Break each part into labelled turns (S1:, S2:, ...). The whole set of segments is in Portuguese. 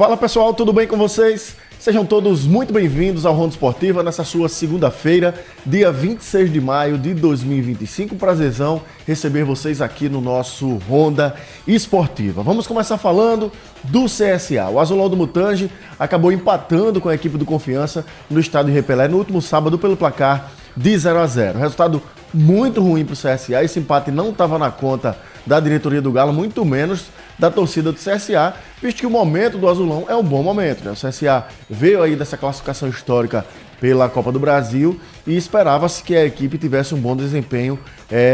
S1: Fala pessoal, tudo bem com vocês? Sejam todos muito bem-vindos ao Ronda Esportiva nessa sua segunda-feira, dia 26 de maio de 2025. Prazerzão receber vocês aqui no nosso Ronda Esportiva. Vamos começar falando do CSA. O Azulão do Mutange acabou empatando com a equipe do Confiança no estádio de Repelé no último sábado pelo placar de 0-0. Resultado muito ruim para o CSA. Esse empate não estava na conta da diretoria do Galo, muito menos da torcida do CSA, visto que o momento do Azulão é um bom momento, né? O CSA veio aí dessa classificação histórica pela Copa do Brasil e esperava-se que a equipe tivesse um bom desempenho,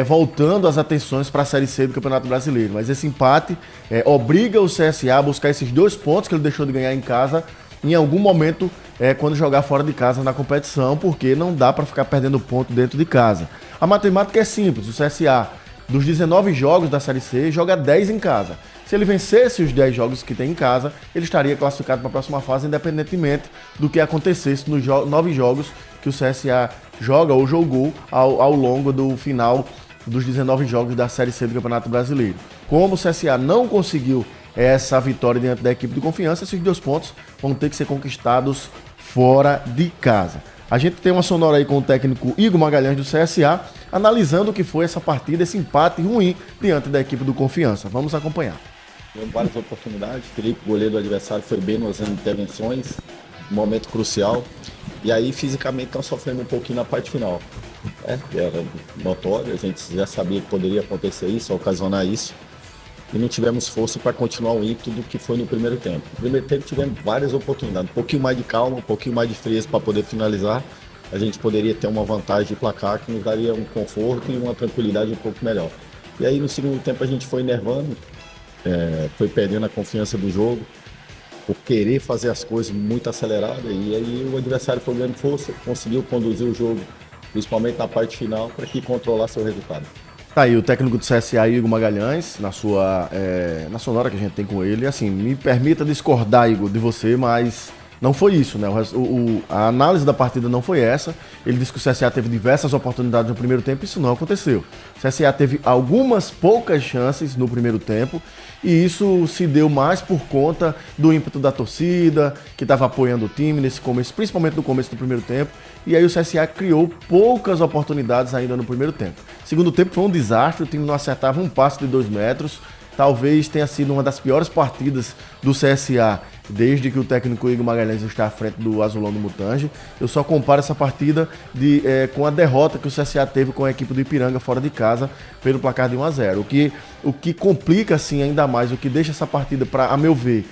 S1: voltando as atenções para a Série C do Campeonato Brasileiro. Mas esse empate obriga o CSA a buscar esses 2 pontos que ele deixou de ganhar em casa em algum momento quando jogar fora de casa na competição, porque não dá para ficar perdendo ponto dentro de casa. A matemática é simples, o CSA, dos 19 jogos da Série C, joga 10 em casa. Se ele vencesse os 10 jogos que tem em casa, ele estaria classificado para a próxima fase, independentemente do que acontecesse nos 9 jogos que o CSA joga ou jogou ao longo do final dos 19 jogos da Série C do Campeonato Brasileiro. Como o CSA não conseguiu essa vitória diante da equipe do Confiança, esses 2 pontos vão ter que ser conquistados fora de casa. A gente tem uma sonora aí com o técnico Igor Magalhães do CSA, analisando o que foi essa partida, esse empate ruim diante da equipe do Confiança. Vamos acompanhar.
S2: Tivemos várias oportunidades, Felipe, goleiro do adversário, foi bem nas intervenções, um momento crucial. E aí, fisicamente, estão sofrendo um pouquinho na parte final. Era notório, a gente já sabia que poderia acontecer isso, ocasionar isso. E não tivemos força para continuar o ímpeto do que foi no primeiro tempo. No primeiro tempo tivemos várias oportunidades, um pouquinho mais de calma, um pouquinho mais de frieza para poder finalizar. A gente poderia ter uma vantagem de placar que nos daria um conforto e uma tranquilidade um pouco melhor. E aí, no segundo tempo, a gente foi enervando. Foi perdendo a confiança do jogo, por querer fazer as coisas muito aceleradas, e aí o adversário foi ganhando força, conseguiu conduzir o jogo, principalmente na parte final, para que controlasse o resultado.
S1: Tá aí o técnico do CSA, Igor Magalhães, na sonora que a gente tem com ele. Assim, me permita discordar, Igor, de você, mas não foi isso, né? A análise da partida não foi essa. Ele disse que o CSA teve diversas oportunidades no primeiro tempo, isso não aconteceu. O CSA teve algumas poucas chances no primeiro tempo, e isso se deu mais por conta do ímpeto da torcida, que estava apoiando o time nesse começo, principalmente no começo do primeiro tempo, e aí o CSA criou poucas oportunidades ainda no primeiro tempo. Segundo tempo foi um desastre, o time não acertava um passe de 2 metros, talvez tenha sido uma das piores partidas do CSA desde que o técnico Igor Magalhães está à frente do Azulão do Mutange. Eu só comparo essa partida com a derrota que o CSA teve com a equipe do Ipiranga fora de casa pelo placar de 1-0. O que complica assim ainda mais, o que deixa essa partida, a meu ver,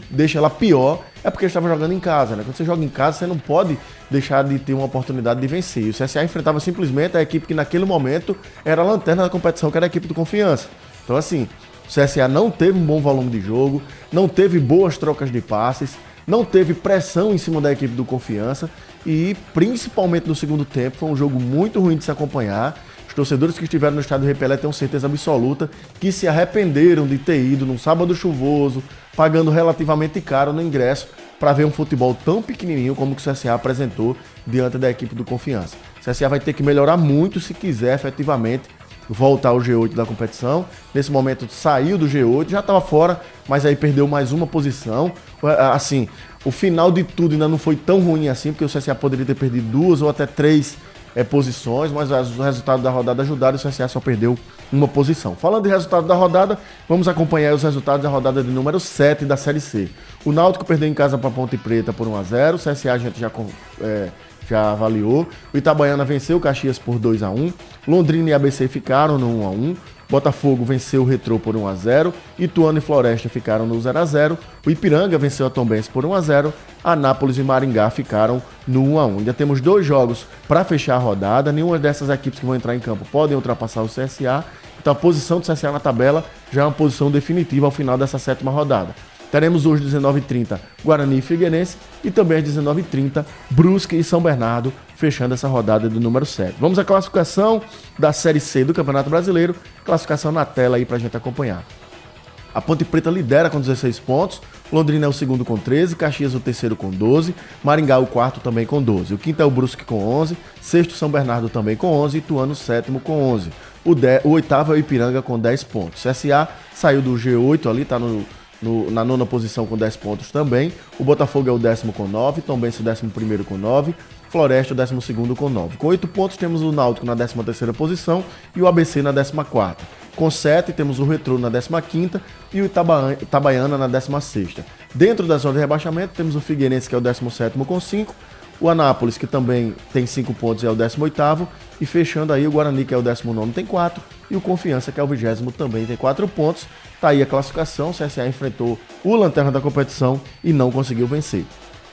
S1: deixa ela pior, é porque eles estavam jogando em casa, né? Quando você joga em casa, você não pode deixar de ter uma oportunidade de vencer. E o CSA enfrentava simplesmente a equipe que naquele momento era a lanterna da competição, que era a equipe do Confiança. Então assim, o CSA não teve um bom volume de jogo, não teve boas trocas de passes, não teve pressão em cima da equipe do Confiança e, principalmente no segundo tempo, foi um jogo muito ruim de se acompanhar. Os torcedores que estiveram no estádio Repelé têm certeza absoluta que se arrependeram de ter ido num sábado chuvoso, pagando relativamente caro no ingresso, para ver um futebol tão pequenininho como o que o CSA apresentou diante da equipe do Confiança. O CSA vai ter que melhorar muito se quiser efetivamente voltar ao G8 da competição. Nesse momento saiu do G8, já estava fora, mas aí perdeu mais uma posição. Assim, o final de tudo ainda não foi tão ruim assim, porque o CSA poderia ter perdido 2 ou até 3 posições, mas os resultados da rodada ajudaram e o CSA só perdeu uma posição. Falando de resultado da rodada, vamos acompanhar os resultados da rodada de número 7 da Série C. O Náutico perdeu em casa para Ponte Preta por 1-0, o CSA a gente já avaliou. O Itabaiana venceu o Caxias por 2-1. Londrina e ABC ficaram no 1-1. Botafogo venceu o Retrô por 1-0. Ituano e Floresta ficaram no 0-0. O Ipiranga venceu a Tombense por 1-0. Anápolis e Maringá ficaram no 1-1. Ainda temos 2 jogos para fechar a rodada. Nenhuma dessas equipes que vão entrar em campo podem ultrapassar o CSA. Então a posição do CSA na tabela já é uma posição definitiva ao final dessa 7ª rodada. Teremos hoje, 19h30, Guarani e Figueirense, e também às 19h30, Brusque e São Bernardo, fechando essa rodada do número 7. Vamos à classificação da Série C do Campeonato Brasileiro, classificação na tela aí pra gente acompanhar. A Ponte Preta lidera com 16 pontos, Londrina é o segundo com 13, Caxias o terceiro com 12, Maringá o quarto também com 12, o quinto é o Brusque com 11, sexto São Bernardo também com 11, Ituano o sétimo com 11. O oitavo é o Ipiranga com 10 pontos. CSA saiu do G8 ali, tá na nona posição com 10 pontos também. O Botafogo é o 10º com 9, Tombense o 11º com 9, Floresta o 12º com 9. Com 8 pontos temos o Náutico na 13ª posição e o ABC na 14ª. Com 7 temos o Retrô na 15ª e o Itabaiana na 16ª. Dentro da zona de rebaixamento temos o Figueirense, que é o 17º com 5, o Anápolis, que também tem 5 pontos, é o 18º, e fechando aí o Guarani, que é o 19º, tem 4, e o Confiança, que é o 20º, também tem 4 pontos. Tá aí a classificação. O CSA enfrentou o lanterna da competição e não conseguiu vencer.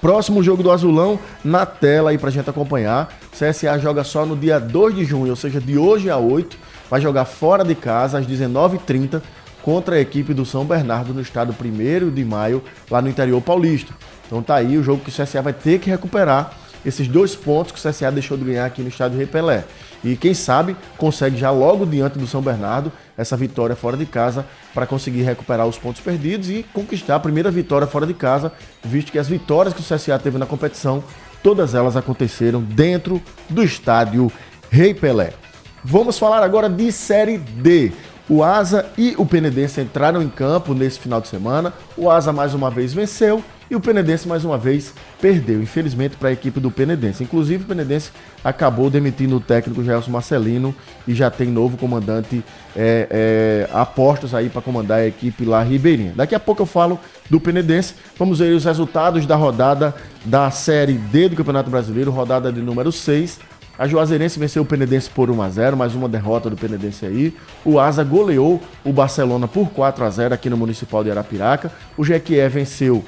S1: Próximo jogo do Azulão na tela aí pra gente acompanhar. O CSA joga só no dia 2 de junho, ou seja, de hoje a 8, vai jogar fora de casa às 19h30 contra a equipe do São Bernardo no estado 1º de maio, lá no interior paulista. Então tá aí o jogo que o CSA vai ter que recuperar esses 2 pontos que o CSA deixou de ganhar aqui no estádio Rei Pelé. E quem sabe consegue já logo diante do São Bernardo essa vitória fora de casa para conseguir recuperar os pontos perdidos e conquistar a primeira vitória fora de casa, visto que as vitórias que o CSA teve na competição, todas elas aconteceram dentro do estádio Rei Pelé. Vamos falar agora de Série D. O Asa e o Penedense entraram em campo nesse final de semana. O Asa mais uma vez venceu e o Penedense mais uma vez perdeu, infelizmente, para a equipe do Penedense. Inclusive o Penedense acabou demitindo o técnico Gelson Marcelino e já tem novo comandante apostos aí para comandar a equipe lá ribeirinha. Daqui a pouco eu falo do Penedense. Vamos ver os resultados da rodada da Série D do Campeonato Brasileiro, rodada de número 6. A Juazeirense venceu o Penedense por 1-0, mais uma derrota do Penedense aí. O Asa goleou o Barcelona por 4-0 aqui no Municipal de Arapiraca. O Jequié venceu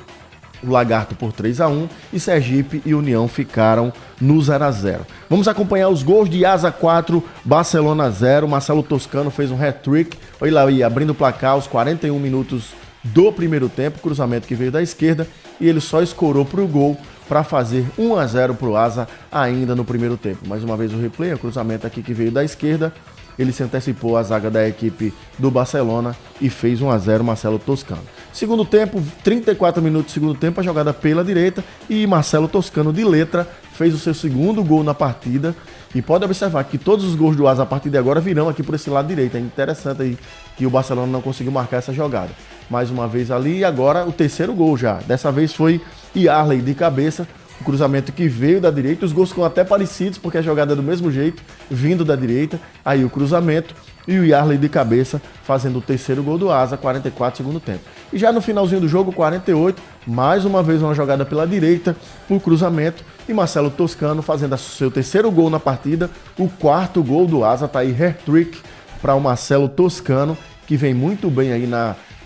S1: o Lagarto por 3-1 e Sergipe e União ficaram no 0-0. Vamos acompanhar os gols de Asa 4, Barcelona 0. Marcelo Toscano fez um hat-trick, olha lá aí, abrindo o placar aos 41 minutos do primeiro tempo, cruzamento que veio da esquerda e ele só escorou para o gol para fazer 1-0 para o Asa ainda no primeiro tempo. Mais uma vez o replay, o cruzamento aqui que veio da esquerda, ele se antecipou à zaga da equipe do Barcelona e fez 1-0 Marcelo Toscano. Segundo tempo, 34 minutos do segundo tempo, a jogada pela direita e Marcelo Toscano de letra fez o seu segundo gol na partida. E pode observar que todos os gols do Asa a partir de agora virão aqui por esse lado direito. É interessante aí que o Barcelona não conseguiu marcar essa jogada. Mais uma vez ali e agora o terceiro gol já. Dessa vez foi Yarley de cabeça, o cruzamento que veio da direita. Os gols ficam até parecidos porque a jogada é do mesmo jeito, vindo da direita. Aí o cruzamento e o Yarley de cabeça fazendo o terceiro gol do Asa, 44 segundo tempo. E já no finalzinho do jogo, 48, mais uma vez uma jogada pela direita, o cruzamento e Marcelo Toscano fazendo o seu terceiro gol na partida, o quarto gol do Asa, tá aí hat-trick para o Marcelo Toscano, que vem muito bem aí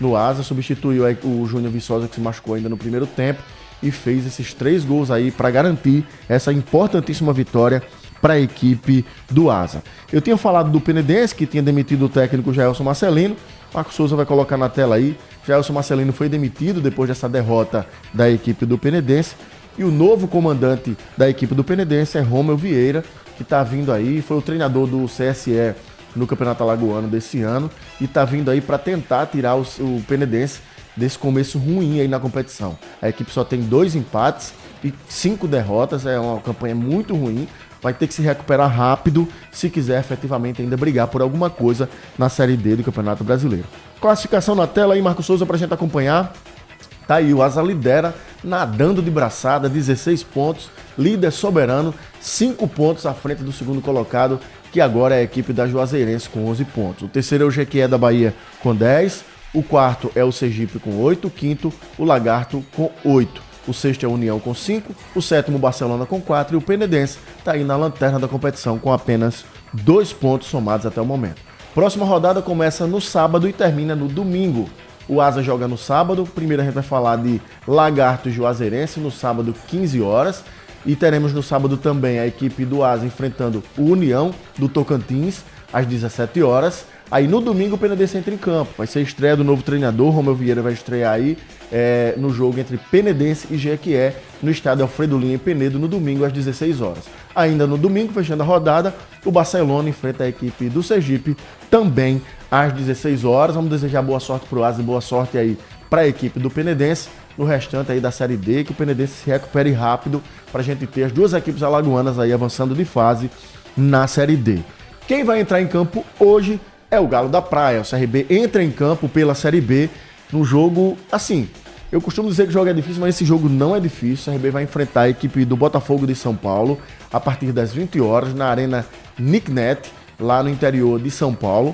S1: no Asa, substituiu o Júnior Viçosa que se machucou ainda no primeiro tempo e fez esses 3 gols aí para garantir essa importantíssima vitória para a equipe do Asa. Eu tinha falado do Penedense, que tinha demitido o técnico Gelson Marcelino. Marco Souza vai colocar na tela aí. Gelson Marcelino foi demitido depois dessa derrota da equipe do Penedense. E o novo comandante da equipe do Penedense é Romeu Vieira, que está vindo aí, foi o treinador do CSE no Campeonato Alagoano desse ano e está vindo aí para tentar tirar o Penedense desse começo ruim aí na competição. A equipe só tem 2 empates e 5 derrotas, é uma campanha muito ruim. Vai ter que se recuperar rápido se quiser efetivamente ainda brigar por alguma coisa na Série D do Campeonato Brasileiro. Classificação na tela aí, Marco Souza, pra gente acompanhar. Tá aí, o Asa lidera nadando de braçada, 16 pontos, líder soberano, 5 pontos à frente do segundo colocado, que agora é a equipe da Juazeirense com 11 pontos. O terceiro é o Jequié da Bahia com 10, o quarto é o Sergipe com 8, o quinto o Lagarto com 8. O sexto é a União com 5, o sétimo o Barcelona com 4 e o Penedense está aí na lanterna da competição com apenas 2 pontos somados até o momento. Próxima rodada começa no sábado e termina no domingo. O Asa joga no sábado, primeiro a gente vai falar de Lagarto e Juazeirense no sábado 15 horas e teremos no sábado também a equipe do Asa enfrentando o União do Tocantins às 17 horas. Aí no domingo o Penedense entra em campo, vai ser a estreia do novo treinador, Romeu Vieira vai estrear aí no jogo entre Penedense e Jequié, no estádio Alfredo Lima em Penedo, no domingo às 16 horas. Ainda no domingo, fechando a rodada, o Barcelona enfrenta a equipe do Sergipe, também às 16 horas. Vamos desejar boa sorte para o Asa e boa sorte aí para a equipe do Penedense, no restante aí da Série D, que o Penedense se recupere rápido para a gente ter as 2 equipes alagoanas aí avançando de fase na Série D. Quem vai entrar em campo hoje é o Galo da Praia. O CRB entra em campo pela Série B num jogo, assim, eu costumo dizer que o jogo é difícil, mas esse jogo não é difícil. O CRB vai enfrentar a equipe do Botafogo de São Paulo a partir das 20 horas na Arena Nicknet, lá no interior de São Paulo.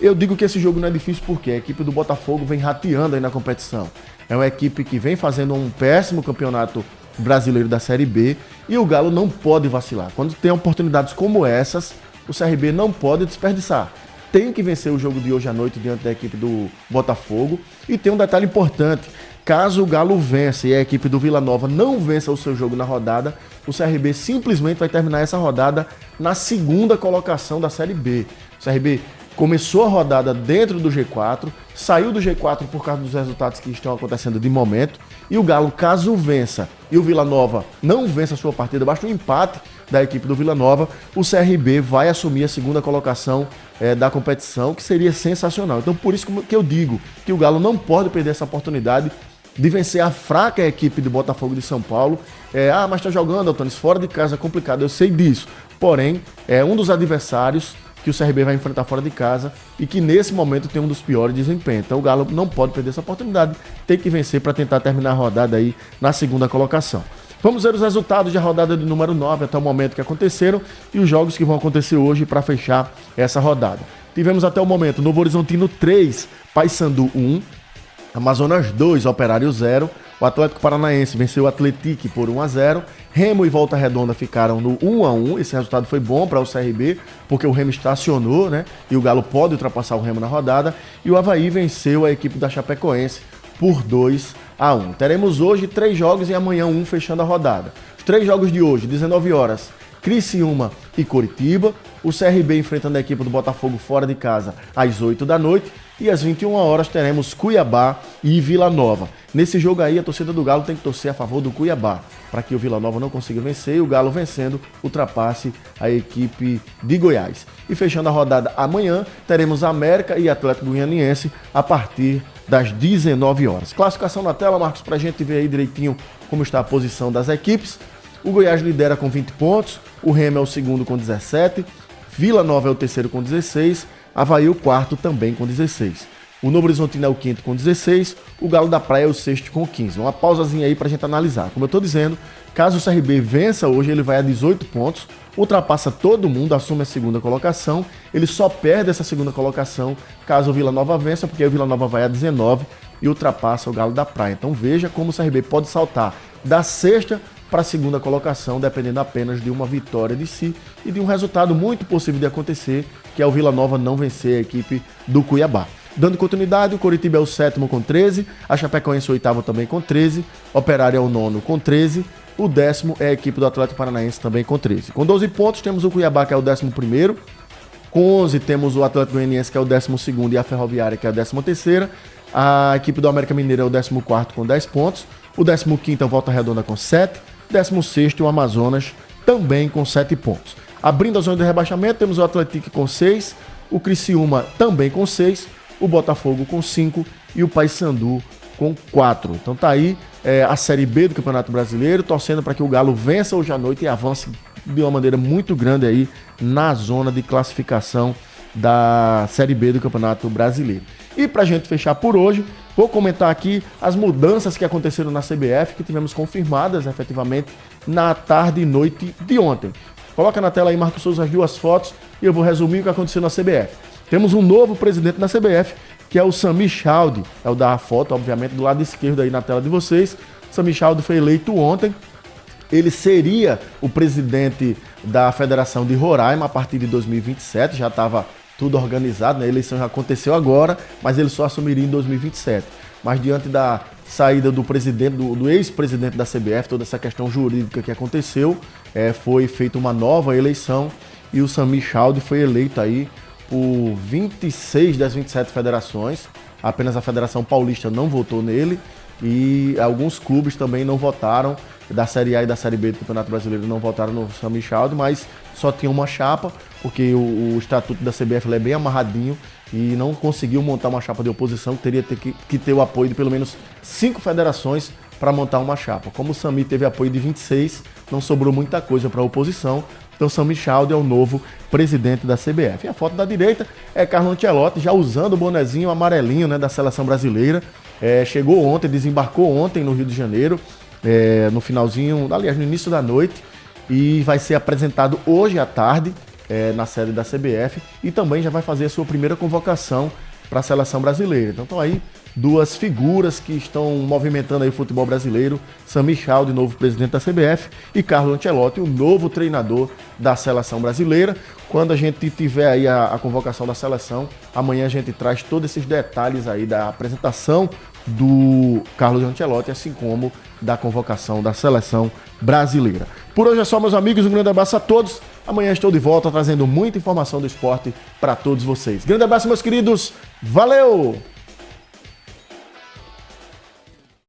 S1: Eu digo que esse jogo não é difícil porque a equipe do Botafogo vem rateando aí na competição. É uma equipe que vem fazendo um péssimo campeonato brasileiro da Série B e o Galo não pode vacilar. Quando tem oportunidades como essas, o CRB não pode desperdiçar. Tem que vencer o jogo de hoje à noite diante da equipe do Botafogo. E tem um detalhe importante: caso o Galo vença e a equipe do Vila Nova não vença o seu jogo na rodada, o CRB simplesmente vai terminar essa rodada na segunda colocação da Série B. O CRB começou a rodada dentro do G4, saiu do G4 por causa dos resultados que estão acontecendo de momento, e o Galo, caso vença e o Vila Nova não vença a sua partida, basta um empate da equipe do Vila Nova, o CRB vai assumir a segunda colocação da competição, que seria sensacional. Então por isso que eu digo que o Galo não pode perder essa oportunidade de vencer a fraca equipe do Botafogo de São Paulo. Mas tá jogando, Antônio, fora de casa é complicado, eu sei disso. Porém, é um dos adversários que o CRB vai enfrentar fora de casa e que nesse momento tem um dos piores desempenhos. Então o Galo não pode perder essa oportunidade, tem que vencer para tentar terminar a rodada aí na segunda colocação. Vamos ver os resultados da rodada de número 9 até o momento que aconteceram e os jogos que vão acontecer hoje para fechar essa rodada. Tivemos até o momento Novo Horizontino 3, Paysandu 1, Amazonas 2, Operário 0, o Atlético Paranaense venceu o Atlético por 1-0, Remo e Volta Redonda ficaram no 1-1, esse resultado foi bom para o CRB, porque o Remo estacionou, né, e o Galo pode ultrapassar o Remo na rodada, e o Avaí venceu a equipe da Chapecoense por 2-1. Teremos hoje 3 jogos e amanhã 1 fechando a rodada. Os 3 jogos de hoje, 19 horas, Criciúma e Coritiba, o CRB enfrentando a equipe do Botafogo fora de casa às 8 da noite, e às 21 horas teremos Cuiabá e Vila Nova. Nesse jogo aí, a torcida do Galo tem que torcer a favor do Cuiabá, para que o Vila Nova não consiga vencer e o Galo vencendo ultrapasse a equipe de Goiás. E fechando a rodada amanhã, teremos América e Atlético Goianiense a partir das 19 horas. Classificação na tela, Marcos, para a gente ver aí direitinho como está a posição das equipes. O Goiás lidera com 20 pontos, o Remo é o segundo com 17, Vila Nova é o terceiro com 16, Avaí o quarto também com 16. O Novo Horizontino é o quinto com 16, o Galo da Praia é o sexto com 15. Uma pausazinha aí pra gente analisar. Como eu tô dizendo, caso o CRB vença hoje, ele vai a 18 pontos, ultrapassa todo mundo, assume a segunda colocação, ele só perde essa segunda colocação caso o Vila Nova vença, porque aí o Vila Nova vai a 19 e ultrapassa o Galo da Praia. Então veja como o CRB pode saltar da sexta para a segunda colocação, dependendo apenas de uma vitória de si e de um resultado muito possível de acontecer, que é o Vila Nova não vencer a equipe do Cuiabá. Dando continuidade, o Coritiba é o sétimo com 13, a Chapecoense é o oitavo também com 13, Operário é o nono com 13, o décimo é a equipe do Atlético Paranaense também com 13. Com 12 pontos temos o Cuiabá, que é o 11º, com 11 temos o Atlético Goianiense, que é o 12º, e a Ferroviária, que é a 13ª, a equipe do América Mineiro é o 14º com 10 pontos, o 15º é o Volta Redonda com 7, 16º o Amazonas também com 7 pontos. Abrindo a zona de rebaixamento, temos o Atlético com 6, o Criciúma também com 6, o Botafogo com 5 e o Paysandu com 4. Então tá aí a Série B do Campeonato Brasileiro, torcendo para que o Galo vença hoje à noite e avance de uma maneira muito grande aí na zona de classificação da Série B do Campeonato Brasileiro. E pra gente fechar por hoje, vou comentar aqui as mudanças que aconteceram na CBF, que tivemos confirmadas efetivamente na tarde e noite de ontem. Coloca na tela aí, Marcos Souza, as 2 fotos e eu vou resumir o que aconteceu na CBF. Temos um novo presidente na CBF, que é o Sami Chaldi, é o da foto, obviamente, do lado esquerdo aí na tela de vocês. Sami Chaldi foi eleito ontem. Ele seria o presidente da Federação de Roraima a partir de 2027, já estava tudo organizado, né? A eleição já aconteceu agora, mas ele só assumiria em 2027. Mas diante da saída do presidente, do ex-presidente da CBF, toda essa questão jurídica que aconteceu, foi feita uma nova eleição e o Sami Chaldi foi eleito aí por 26 das 27 federações. Apenas a Federação Paulista não votou nele e alguns clubes também não votaram, da Série A e da Série B do Campeonato Brasileiro não votaram no Sami Chaldi, mas só tinha uma chapa, porque o estatuto da CBF é bem amarradinho e não conseguiu montar uma chapa de oposição, que teria que ter o apoio de pelo menos 5 federações para montar uma chapa. Como o Sami teve apoio de 26, não sobrou muita coisa para a oposição. Então, Sami Chaldi é o novo presidente da CBF. E a foto da direita é Carlo Ancelotti, já usando o bonezinho amarelinho, né, da seleção brasileira. Chegou ontem, desembarcou ontem no Rio de Janeiro, no finalzinho, aliás, no início da noite. E vai ser apresentado hoje à tarde na sede da CBF. E também já vai fazer a sua primeira convocação para a seleção brasileira. Então, estão aí duas figuras que estão movimentando aí o futebol brasileiro, Sami Chaldi, novo presidente da CBF, e Carlo Ancelotti, o novo treinador da seleção brasileira. Quando a gente tiver aí a convocação da seleção, amanhã a gente traz todos esses detalhes aí da apresentação do Carlo Ancelotti, assim como da convocação da seleção brasileira. Por hoje é só, meus amigos, um grande abraço a todos. Amanhã estou de volta trazendo muita informação do esporte para todos vocês. Grande abraço, meus queridos. Valeu!